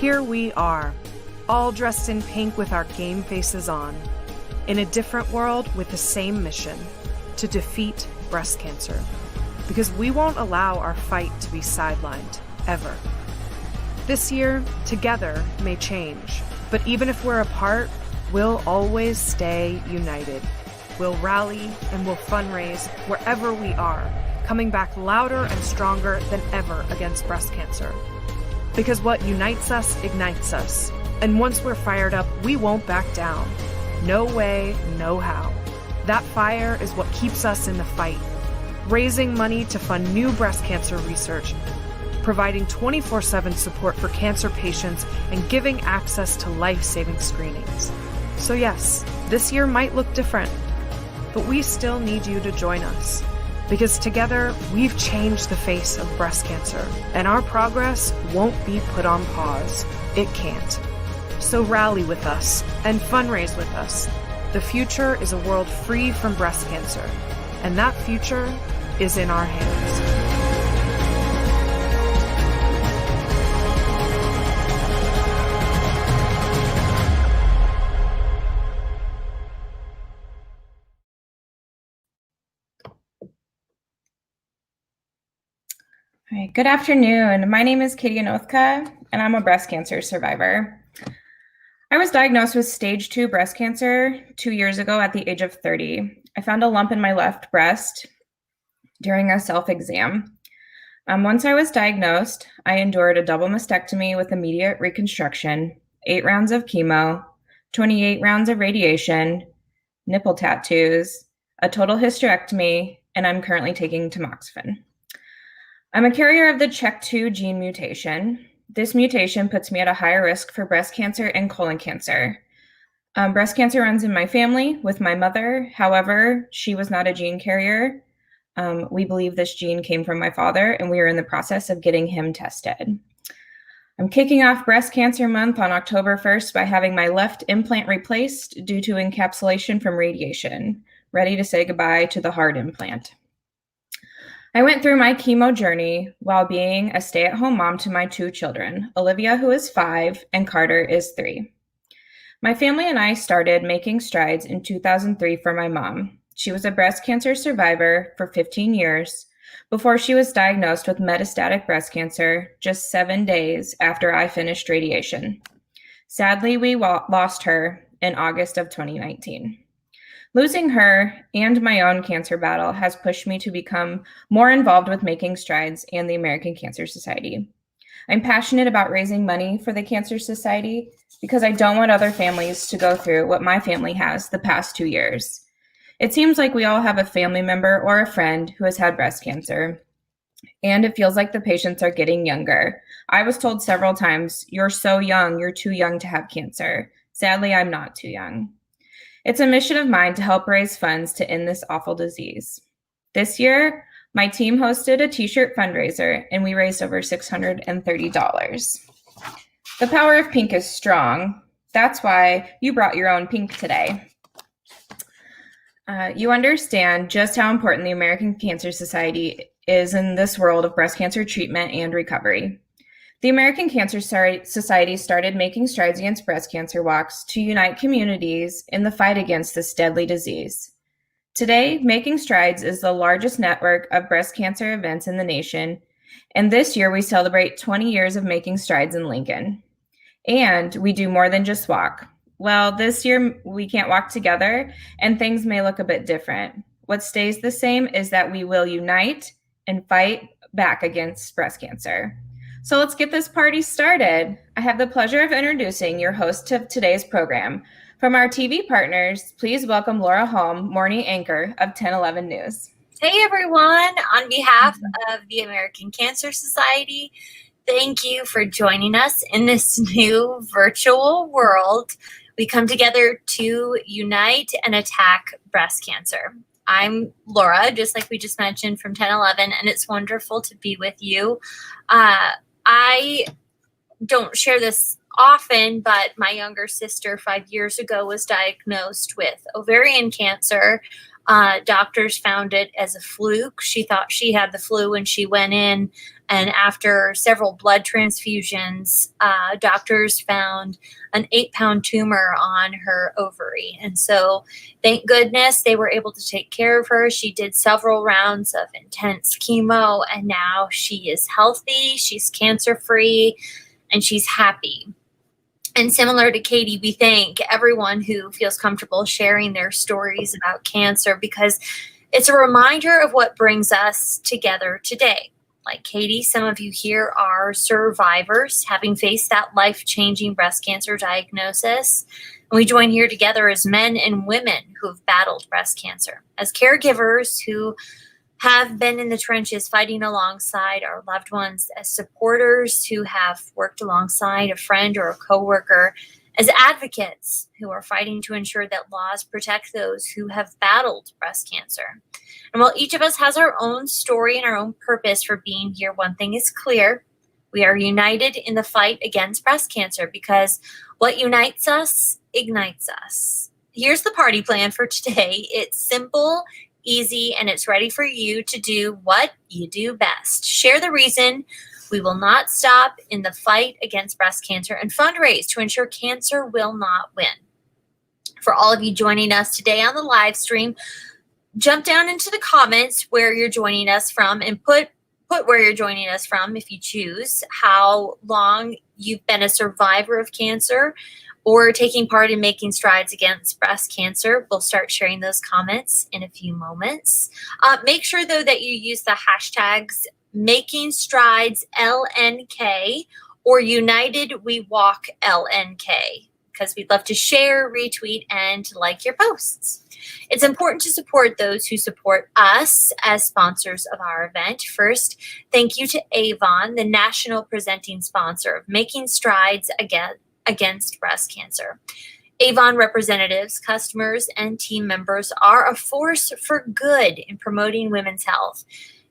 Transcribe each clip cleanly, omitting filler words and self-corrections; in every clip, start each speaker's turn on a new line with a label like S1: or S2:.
S1: Here we are, all dressed in pink with our game faces on, in a different world with the same mission, to defeat breast cancer. Because we won't allow our fight to be sidelined, ever. This year, together may change, but even if we're apart, we'll always stay united. We'll rally and we'll fundraise wherever we are, coming back louder and stronger than ever against breast cancer. Because what unites us ignites us. And once we're fired up, we won't back down. No way, no how. That fire is what keeps us in the fight. Raising money to fund new breast cancer research, providing 24/7 support for cancer patients, and giving access to life-saving screenings. So yes, this year might look different, but we still need you to join us. Because together, we've changed the face of breast cancer, and our progress won't be put on pause. It can't. So rally with us and fundraise with us. The future is a world free from breast cancer, and that future is in our hands.
S2: All right, good afternoon. My name is Katie Anothka, and I'm a breast cancer survivor. I was diagnosed with stage 2 breast cancer 2 years ago at the age of 30. I found a lump in my left breast during a self-exam. Once I was diagnosed, I endured a double mastectomy with immediate reconstruction, 8 rounds of chemo, 28 rounds of radiation, nipple tattoos, a total hysterectomy, and I'm currently taking tamoxifen. I'm a carrier of the CHEK2 gene mutation. This mutation puts me at a higher risk for breast cancer and colon cancer. Breast cancer runs in my family with my mother. However, she was not a gene carrier. We believe this gene came from my father, and we are in the process of getting him tested. I'm kicking off Breast Cancer Month on October 1st by having my left implant replaced due to encapsulation from radiation, ready to say goodbye to the hard implant. I went through my chemo journey while being a stay-at-home mom to my 2 children, Olivia, who is 5, and Carter is 3. My family and I started making strides in 2003 for my mom. She was a breast cancer survivor for 15 years before she was diagnosed with metastatic breast cancer just 7 days after I finished radiation. Sadly, we lost her in August of 2019. Losing her and my own cancer battle has pushed me to become more involved with Making Strides and the American Cancer Society. I'm passionate about raising money for the Cancer Society because I don't want other families to go through what my family has the past 2 years. It seems like we all have a family member or a friend who has had breast cancer, and it feels like the patients are getting younger. I was told several times, "You're so young, you're too young to have cancer." Sadly, I'm not too young. It's a mission of mine to help raise funds to end this awful disease. This year, my team hosted a t-shirt fundraiser, and we raised over $630. The power of pink is strong. That's why you brought your own pink today. You understand just how important the American Cancer Society is in this world of breast cancer treatment and recovery. The American Cancer Society started Making Strides Against Breast Cancer walks to unite communities in the fight against this deadly disease. Today, Making Strides is the largest network of breast cancer events in the nation, and this year we celebrate 20 years of Making Strides in Lincoln. And we do more than just walk. Well, this year we can't walk together, and things may look a bit different. What stays the same is that we will unite and fight back against breast cancer. So let's get this party started. I have the pleasure of introducing your host of today's program. From our TV partners, please welcome Laura Holm, morning anchor of 1011 News.
S3: Hey everyone, on behalf of the American Cancer Society, thank you for joining us in this new virtual world. We come together to unite and attack breast cancer. I'm Laura, just like we just mentioned, from 1011, and it's wonderful to be with you. I don't share this often, but my younger sister 5 years ago was diagnosed with ovarian cancer. Doctors found it as a fluke. She thought she had the flu when she went in. And after several blood transfusions, doctors found an 8-pound tumor on her ovary. And so thank goodness they were able to take care of her. She did several rounds of intense chemo, and now she is healthy, she's cancer-free, and she's happy. And similar to Katie, we thank everyone who feels comfortable sharing their stories about cancer, because it's a reminder of what brings us together today. Like Katie, some of you here are survivors, having faced that life-changing breast cancer diagnosis. And we join here together as men and women who have battled breast cancer, as caregivers who have been in the trenches fighting alongside our loved ones, as supporters who have worked alongside a friend or a coworker, as advocates who are fighting to ensure that laws protect those who have battled breast cancer. And while each of us has our own story and our own purpose for being here, one thing is clear: we are united in the fight against breast cancer, because what unites us ignites us. Here's the party plan for today. It's simple, easy, and it's ready for you to do what you do best. Share the reason we will not stop in the fight against breast cancer, and fundraise to ensure cancer will not win. For all of you joining us today on the live stream, jump down into the comments where you're joining us from, and put where you're joining us from if you choose, how long you've been a survivor of cancer or taking part in making strides against breast cancer. We'll start sharing those comments in a few moments. Make sure, though, that you use the hashtags Making Strides LNK or United We Walk LNK, because we'd love to share, retweet, and like your posts. It's important to support those who support us as sponsors of our event. First, thank you to Avon, the national presenting sponsor of Making Strides Against Breast Cancer. Avon representatives, customers, and team members are a force for good in promoting women's health.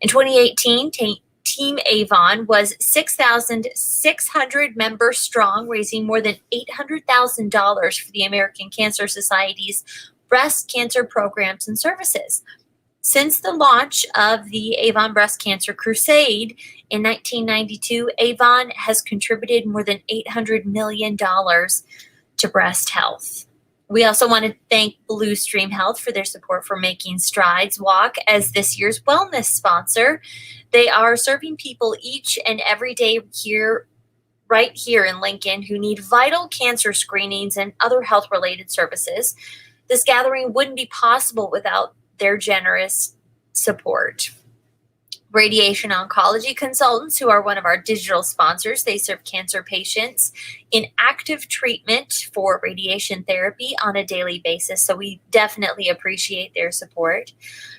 S3: In 2018, Team Avon was 6,600 members strong, raising more than $800,000 for the American Cancer Society's breast cancer programs and services. Since the launch of the Avon Breast Cancer Crusade in 1992, Avon has contributed more than $800 million to breast health. We also want to thank Blue Stream Health for their support for Making Strides Walk as this year's wellness sponsor. They are serving people each and every day right here in Lincoln who need vital cancer screenings and other health-related services. This gathering wouldn't be possible without their generous support. Radiation oncology consultants, who are one of our digital sponsors, they serve cancer patients in active treatment for radiation therapy on a daily basis. So we definitely appreciate their support.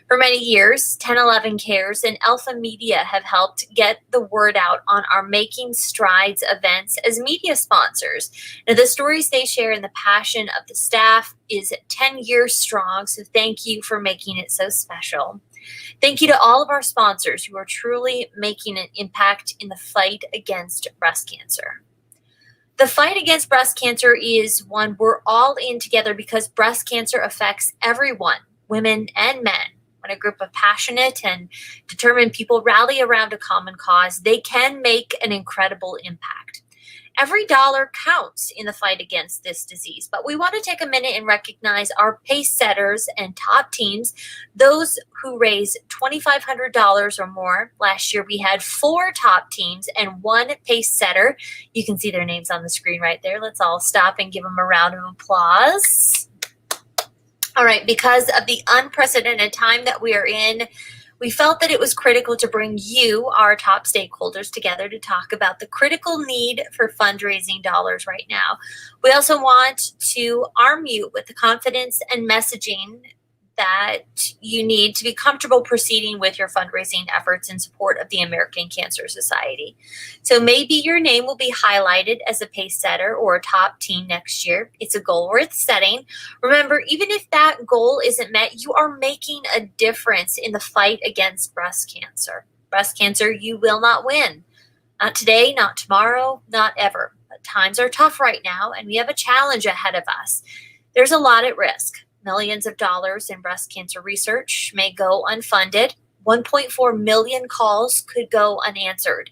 S3: For many years, 1011 Cares and Alpha Media have helped get the word out on our Making Strides events as media sponsors. Now, the stories they share and the passion of the staff is 10 years strong, so thank you for making it so special. Thank you to all of our sponsors who are truly making an impact in the fight against breast cancer. The fight against breast cancer is one we're all in together, because breast cancer affects everyone, women and men. When a group of passionate and determined people rally around a common cause, they can make an incredible impact. Every dollar counts in the fight against this disease, but we want to take a minute and recognize our pace setters and top teams, those who raise $2,500 or more. Last year, we had 4 top teams and 1 pace setter. You can see their names on the screen right there. Let's all stop and give them a round of applause. All right, because of the unprecedented time that we are in, we felt that it was critical to bring you, our top stakeholders, together to talk about the critical need for fundraising dollars right now. We also want to arm you with the confidence and messaging that you need to be comfortable proceeding with your fundraising efforts in support of the American Cancer Society. So maybe your name will be highlighted as a pace setter or a top team next year. It's a goal worth setting. Remember, even if that goal isn't met, you are making a difference in the fight against breast cancer. Breast cancer, you will not win. Not today, not tomorrow, not ever. But times are tough right now, and we have a challenge ahead of us. There's a lot at risk. Millions of dollars in breast cancer research may go unfunded. 1.4 million calls could go unanswered.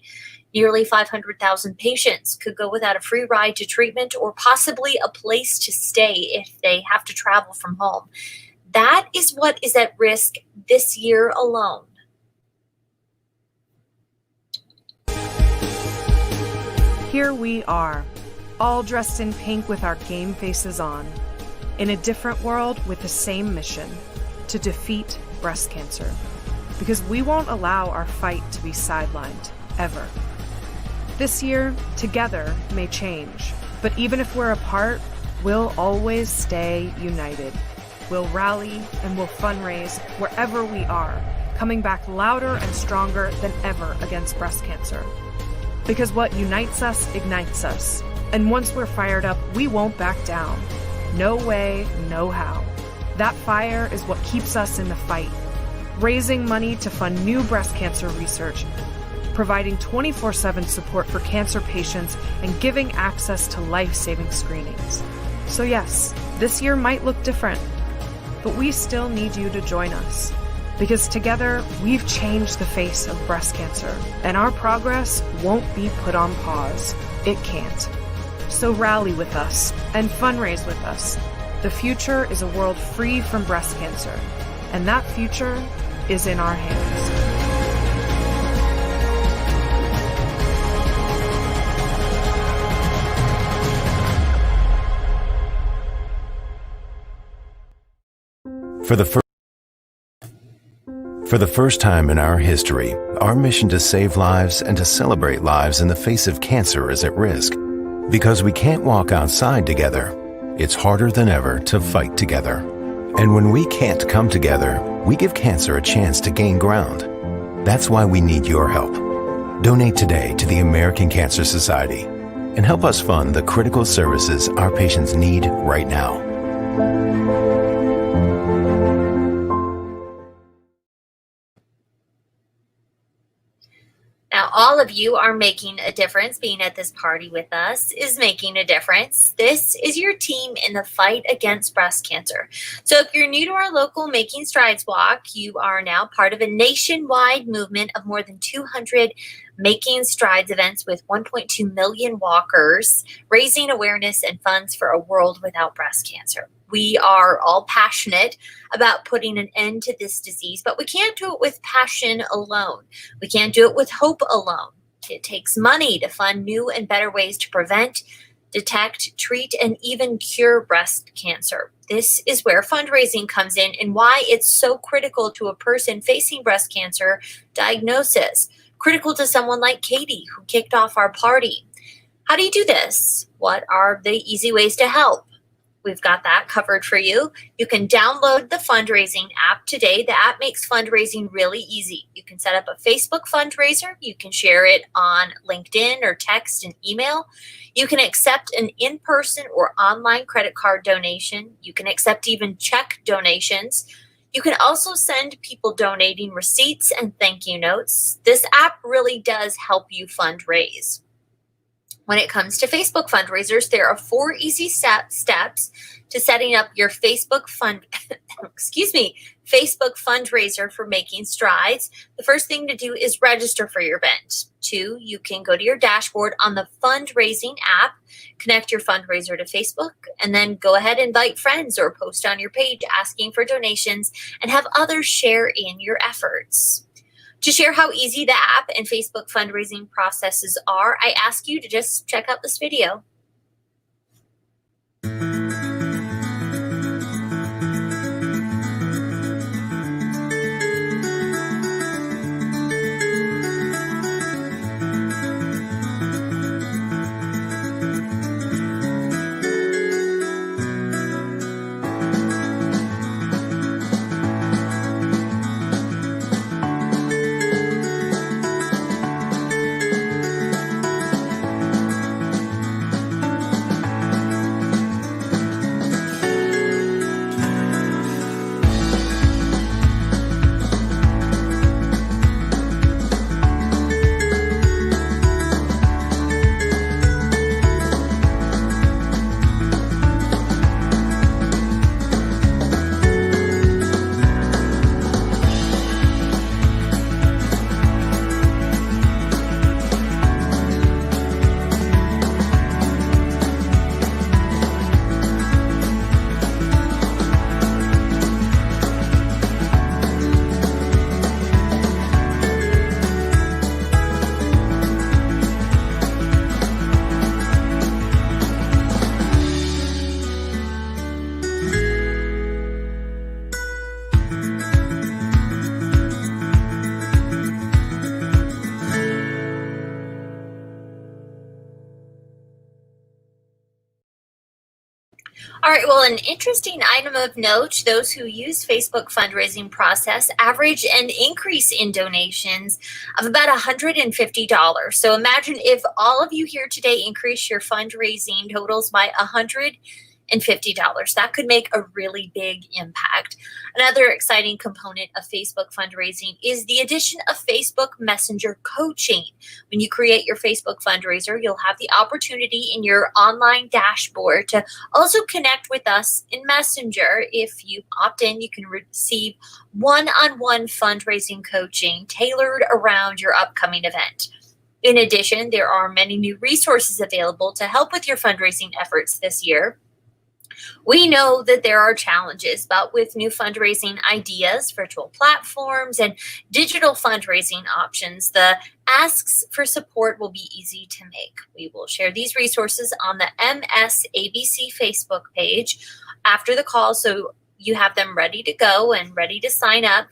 S3: Nearly 500,000 patients could go without a free ride to treatment or possibly a place to stay if they have to travel from home. That is what is at risk this year alone.
S1: Here we are, all dressed in pink with our game faces on, in a different world with the same mission, to defeat breast cancer. Because we won't allow our fight to be sidelined, ever. This year, together may change, but even if we're apart, we'll always stay united. We'll rally and we'll fundraise wherever we are, coming back louder and stronger than ever against breast cancer. Because what unites us ignites us. And once we're fired up, we won't back down. No way, no how. That fire is what keeps us in the fight. Raising money to fund new breast cancer research, providing 24/7 support for cancer patients, and giving access to life-saving screenings. So yes, this year might look different, but we still need you to join us. Because together, we've changed the face of breast cancer, and our progress won't be put on pause. It can't. So rally with us and fundraise with us. The future is a world free from breast cancer, and that future is in our hands.
S4: For the first time in our history, our mission to save lives and to celebrate lives in the face of cancer is at risk. Because we can't walk outside together, it's harder than ever to fight together. And when we can't come together, we give cancer a chance to gain ground. That's why we need your help. Donate today to the American Cancer Society and help us fund the critical services our patients need right now.
S3: Now, all of you are making a difference. Being at this party with us is making a difference. This is your team in the fight against breast cancer. So if you're new to our local Making Strides Walk, you are now part of a nationwide movement of more than 200 Making Strides events with 1.2 million walkers, raising awareness and funds for a world without breast cancer. We are all passionate about putting an end to this disease, but we can't do it with passion alone. We can't do it with hope alone. It takes money to fund new and better ways to prevent, detect, treat, and even cure breast cancer. This is where fundraising comes in and why it's so critical to a person facing breast cancer diagnosis. Critical to someone like Katie, who kicked off our party. How do you do this? What are the easy ways to help? We've got that covered for you. You can download the fundraising app today. The app makes fundraising really easy. You can set up a Facebook fundraiser. You can share it on LinkedIn or text and email. You can accept an in-person or online credit card donation. You can accept even check donations. You can also send people donating receipts and thank you notes. This app really does help you fundraise. When it comes to Facebook fundraisers, there are 4 easy steps to setting up your Facebook fundraiser for Making Strides. The first thing to do is register for your event. 2, you can go to your dashboard on the fundraising app, connect your fundraiser to Facebook, and then go ahead and invite friends or post on your page asking for donations and have others share in your efforts. To share how easy the app and Facebook fundraising processes are, I ask you to just check out this video. All right, well, an interesting item of note, those who use Facebook fundraising process average an increase in donations of about $150. So imagine if all of you here today increase your fundraising totals by $150. That could make a really big impact. Another exciting component of Facebook fundraising is the addition of Facebook Messenger coaching. When you create your Facebook fundraiser, you'll have the opportunity in your online dashboard to also connect with us in Messenger. If you opt in, you can receive one-on-one fundraising coaching tailored around your upcoming event. In addition, there are many new resources available to help with your fundraising efforts this year. We know that there are challenges, but with new fundraising ideas, virtual platforms, and digital fundraising options, the asks for support will be easy to make. We will share these resources on the MSABC Facebook page after the call, so you have them ready to go and ready to sign up.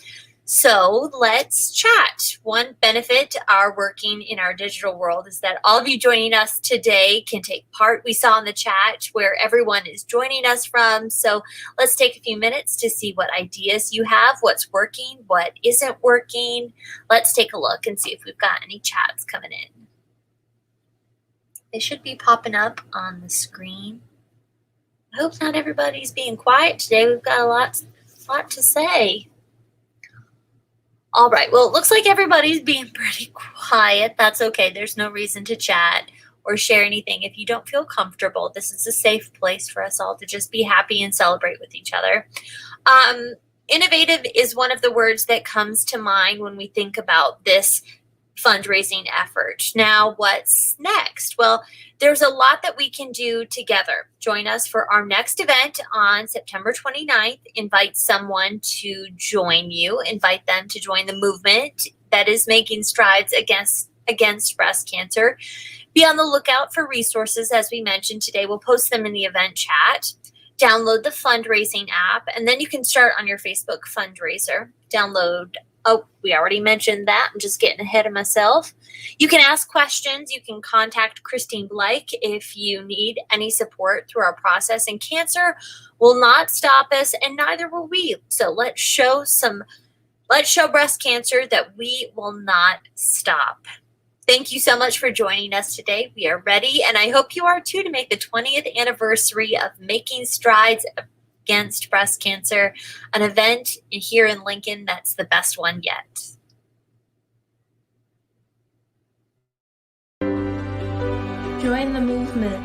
S3: So let's chat. One benefit our working in our digital world is that all of you joining us today can take part. We saw in the chat where everyone is joining us from. So let's take a few minutes to see what ideas you have, what's working, what isn't working. Let's take a look and see if we've got any chats coming in. They should be popping up on the screen. I hope not everybody's being quiet today. We've got a lot to say. All right, well, it looks like everybody's being pretty quiet. That's okay. There's no reason to chat or share anything if you don't feel comfortable. This is a safe place for us all to just be happy and celebrate with each other. Innovative is one of the words that comes to mind when we think about this fundraising effort. Now, what's next? Well, there's a lot that we can do together. Join us for our next event on September 29th. Invite someone to join you. Invite them to join the movement that is making strides against breast cancer. Be on the lookout for resources. As we mentioned today, we'll post them in the event chat. Download the fundraising app, and then you can start on your Facebook fundraiser. Oh, we already mentioned that. I'm just getting ahead of myself. You can ask questions. You can contact Christine Blake if you need any support through our process. And cancer will not stop us, and neither will we. So let's show breast cancer that we will not stop. Thank you so much for joining us today. We are ready, and I hope you are too, to make the 20th anniversary of Making Strides Against Breast Cancer an event here in Lincoln that's the best one yet.
S5: Join the movement.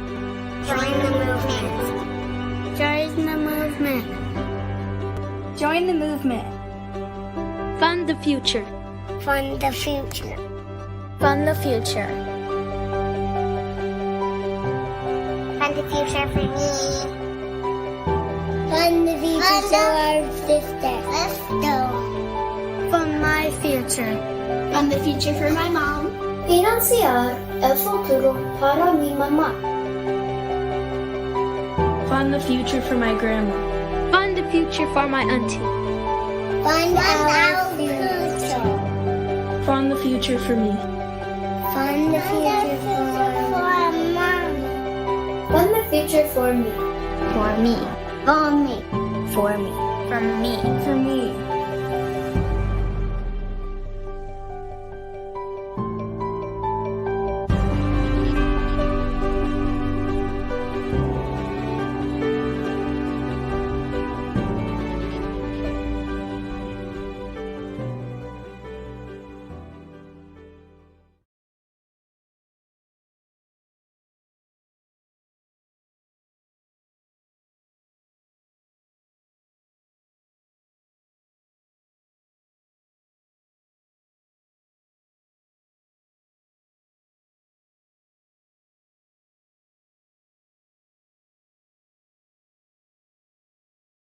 S6: Join the movement. Join the movement.
S5: Join the movement. Fund the future.
S6: Fund the future. Fund the future. Fund the future for me. Fund the future for our sister. Let's go. Fund my future. Fund the future for my mom. Financiar el futuro para mi mamá.
S5: Fund the future for my grandma.
S7: Fund the future for my auntie.
S6: Fund our future.
S5: Fund the future for me.
S6: Fund the future for mom. Fund the future for me. For me. For me. For me. For me.
S5: For me.